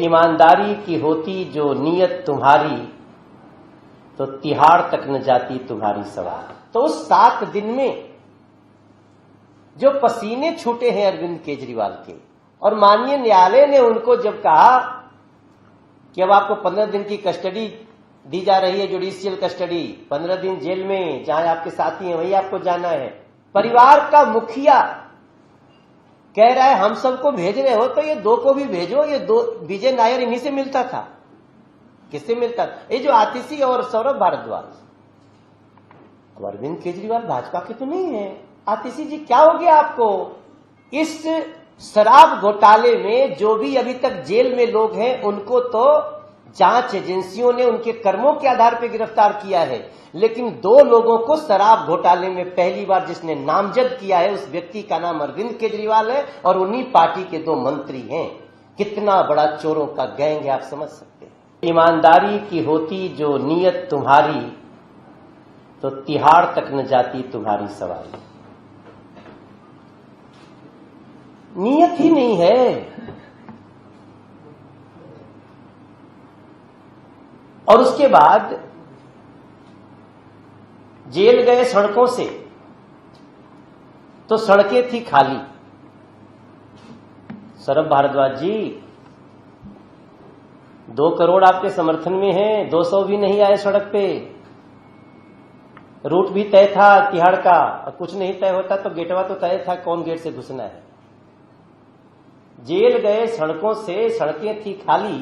ईमानदारी की होती जो नीयत तुम्हारी, तो तिहाड़ तक न जाती तुम्हारी सवार। तो उस 7 दिन में जो पसीने छूटे हैं अरविंद केजरीवाल के, और माननीय न्यायालय ने उनको जब कहा कि अब आपको 15 दिन की कस्टडी दी जा रही है, जुडिशियल कस्टडी, 15 दिन जेल में, जहां आपके साथी हैं वहीं आपको जाना है। परिवार का मुखिया कह रहा है हम सबको भेज रहे हो तो ये 2 को भी भेजो। ये 2 विजय नायर इन्हीं से मिलता था। किससे मिलता था? ये जो आतिशी और सौरभ भारद्वाज। अब अरविंद केजरीवाल भाजपा के तो नहीं है। आतिशी जी क्या हो गया आपको? इस शराब घोटाले में जो भी अभी तक जेल में लोग हैं उनको तो जांच एजेंसियों ने उनके कर्मों के आधार पर गिरफ्तार किया है, लेकिन 2 लोगों को शराब घोटाले में पहली बार जिसने नामजद किया है उस व्यक्ति का नाम अरविंद केजरीवाल है, और उन्हीं पार्टी के 2 मंत्री हैं। कितना बड़ा चोरों का गैंग है, आप समझ सकते हैं। ईमानदारी की होती जो नीयत तुम्हारी, तो तिहाड़ तक न जाती तुम्हारी सवारी। नीयत ही नहीं है। और उसके बाद जेल गए सड़कों से, तो सड़कें थी खाली। सौरभ भारद्वाज जी 2 करोड़ आपके समर्थन में हैं, 200 भी नहीं आए सड़क पे। रूट भी तय था तिहाड़ का, और कुछ नहीं तय होता तो गेटवा तो तय था, कौन गेट से घुसना है। जेल गए सड़कों से, सड़कें थी खाली,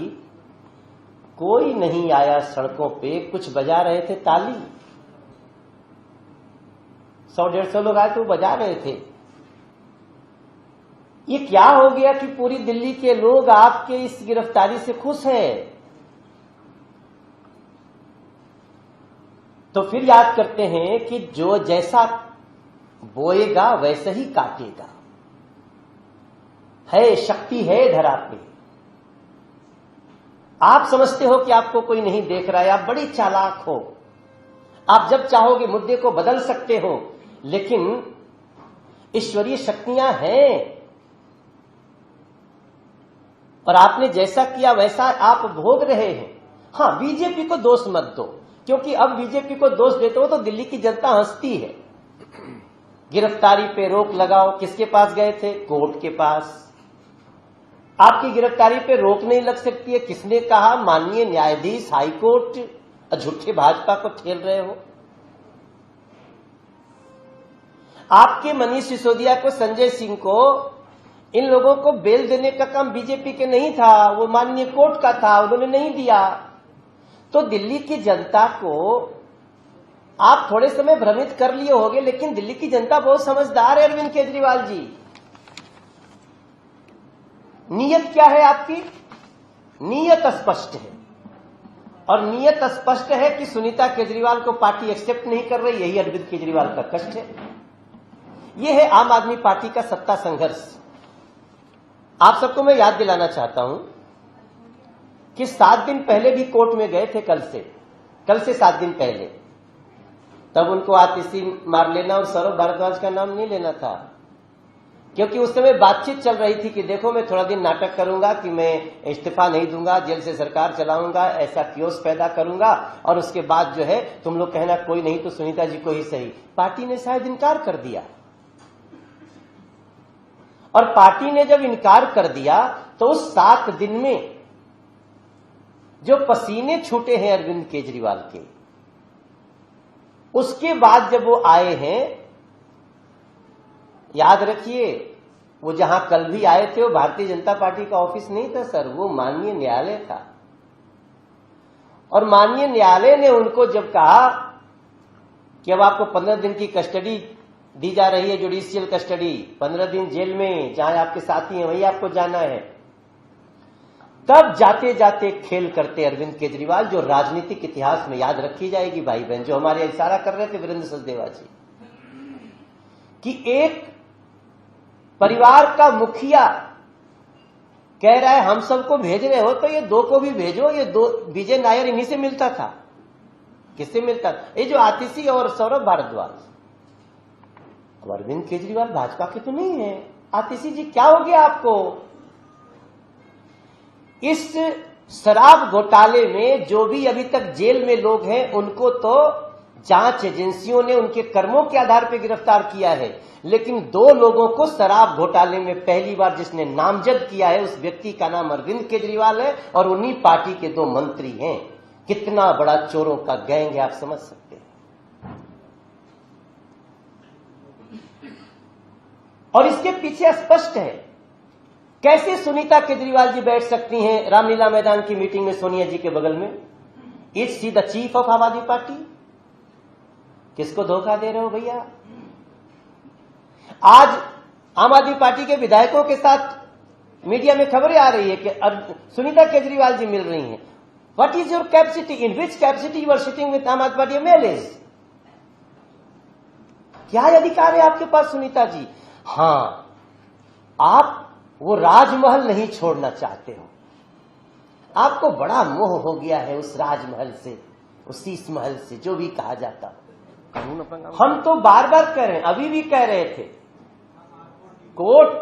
कोई नहीं आया सड़कों पे। कुछ बजा रहे थे ताली, 100-150 लोग आए तो बजा रहे थे। ये क्या हो गया कि पूरी दिल्ली के लोग आपके इस गिरफ्तारी से खुश हैं? तो फिर याद करते हैं कि जो जैसा बोएगा वैसे ही काटेगा। है शक्ति है धरा पे। आप समझते हो कि आपको कोई नहीं देख रहा है, आप बड़ी चालाक हो। आप जब चाहोगे मुद्दे को बदल सकते हो, लेकिन ईश्वरीय शक्तियां हैं, और आपने जैसा किया वैसा आप भोग रहे हैं। हां, बीजेपी को दोष मत दो, क्योंकि अब बीजेपी को दोष देते हो तो दिल्ली की जनता हंसती है। गिरफ्तारी पे रोक लगाओ, किसके पास गए थे? कोर्ट के पास। आपकी गिरफ्तारी पे रोक नहीं लग सकती है, किसने कहा? माननीय न्यायाधीश हाईकोर्ट। झूठे भाजपा को ठेल रहे हो। आपके मनीष सिसोदिया को, संजय सिंह को, इन लोगों को बेल देने का काम बीजेपी के नहीं था, वो माननीय कोर्ट का था, उन्होंने नहीं दिया। तो दिल्ली की जनता को आप थोड़े समय भ्रमित कर लिए होंगे, लेकिन दिल्ली की जनता बहुत समझदार है अरविंद केजरीवाल जी। नीयत क्या है आपकी? नीयत स्पष्ट है, और नीयत स्पष्ट है कि सुनीता केजरीवाल को पार्टी एक्सेप्ट नहीं कर रही। यही अरविंद केजरीवाल का कष्ट है। यह है आम आदमी पार्टी का सत्ता संघर्ष। आप सबको मैं याद दिलाना चाहता हूं कि 7 दिन पहले भी कोर्ट में गए थे। कल से 7 दिन पहले, तब उनको आतिशी मार लेना और सौरभ भारद्वाज का नाम नहीं लेना था, क्योंकि उस समय बातचीत चल रही थी कि देखो मैं थोड़ा दिन नाटक करूंगा कि मैं इस्तीफा नहीं दूंगा, जेल से सरकार चलाऊंगा, ऐसा कियोस पैदा करूंगा, और उसके बाद जो है तुम लोग कहना कोई नहीं तो सुनीता जी को ही सही। पार्टी ने शायद इनकार कर दिया, और पार्टी ने जब इनकार कर दिया तो उस 7 दिन में जो पसीने छूटे हैं अरविंद केजरीवाल के, उसके बाद जब वो आए हैं, याद रखिए वो जहां कल भी आए थे वो भारतीय जनता पार्टी का ऑफिस नहीं था सर, वो माननीय न्यायालय था। और माननीय न्यायालय ने उनको जब कहा कि अब आपको 15 दिन की कस्टडी दी जा रही है, जुडिशियल कस्टडी, 15 दिन जेल में, जहां आपके साथी हैं वहीं आपको जाना है, तब जाते जाते खेल करते अरविंद केजरीवाल, जो राजनीतिक इतिहास में याद रखी जाएगी भाई बहन। जो हमारे इशारा कर रहे थे वीरेंद्र सचदेवा जी कि एक परिवार का मुखिया कह रहा है हम सबको भेज रहे हो तो ये 2 को भी भेजो। ये 2 विजय नायर इन्हीं से मिलता था। किससे मिलता था? ये जो आतिशी और सौरभ भारद्वाज। अब अरविंद केजरीवाल भाजपा के तो नहीं है। आतिशी जी क्या हो गया आपको? इस शराब घोटाले में जो भी अभी तक जेल में लोग हैं उनको तो जांच एजेंसियों ने उनके कर्मों के आधार पर गिरफ्तार किया है, लेकिन 2 लोगों को शराब घोटाले में पहली बार जिसने नामजद किया है उस व्यक्ति का नाम अरविंद केजरीवाल है और उन्हीं पार्टी के 2 मंत्री हैं। कितना बड़ा चोरों का गैंग है, आप समझ सकते हैं। और इसके पीछे स्पष्ट है कैसे सुनीता केजरीवाल जी बैठ सकती हैं रामलीला मैदान की मीटिंग में सोनिया जी के बगल में। Is she the chief of आम आदमी पार्टी? किसको धोखा दे रहे हो भैया? आज आम आदमी पार्टी के विधायकों के साथ मीडिया में खबरें आ रही है कि सुनीता केजरीवाल जी मिल रही हैं। What is your capacity? In which capacity you are sitting with Aam Aadmi party MLAs? क्या अधिकार है आपके पास सुनीता जी? हां, आप वो राजमहल नहीं छोड़ना चाहते हो, आपको बड़ा मोह हो गया है उस राजमहल से, उस शीश महल से, जो भी कहा जाता। हम तो बार बार कह रहे हैं, अभी भी कह रहे थे, कोर्ट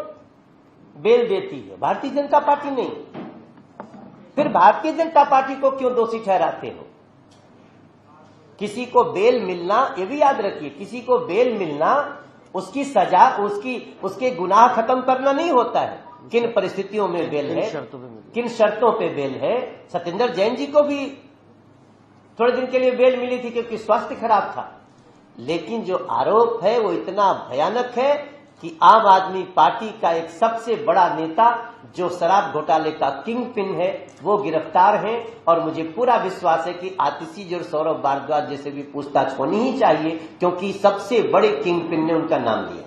बेल देती है, भारतीय जनता पार्टी नहीं। फिर भारतीय जनता पार्टी को क्यों दोषी ठहराते हो? किसी को बेल मिलना, ये भी याद रखिए, किसी को बेल मिलना उसकी सजा, उसके गुनाह खत्म करना नहीं होता है। किन परिस्थितियों में बेल है, किन शर्तों पे बेल है। सत्येंद्र जैन जी को भी थोड़े दिन के लिए बेल मिली थी क्योंकि स्वास्थ्य खराब था, लेकिन जो आरोप है वो इतना भयानक है कि आम आदमी पार्टी का एक सबसे बड़ा नेता जो शराब घोटाले का किंग पिन है वो गिरफ्तार है। और मुझे पूरा विश्वास है कि आतिशी जी और सौरभ भारद्वाज जैसे भी पूछताछ होनी ही चाहिए, क्योंकि सबसे बड़े किंग पिन ने उनका नाम लिया।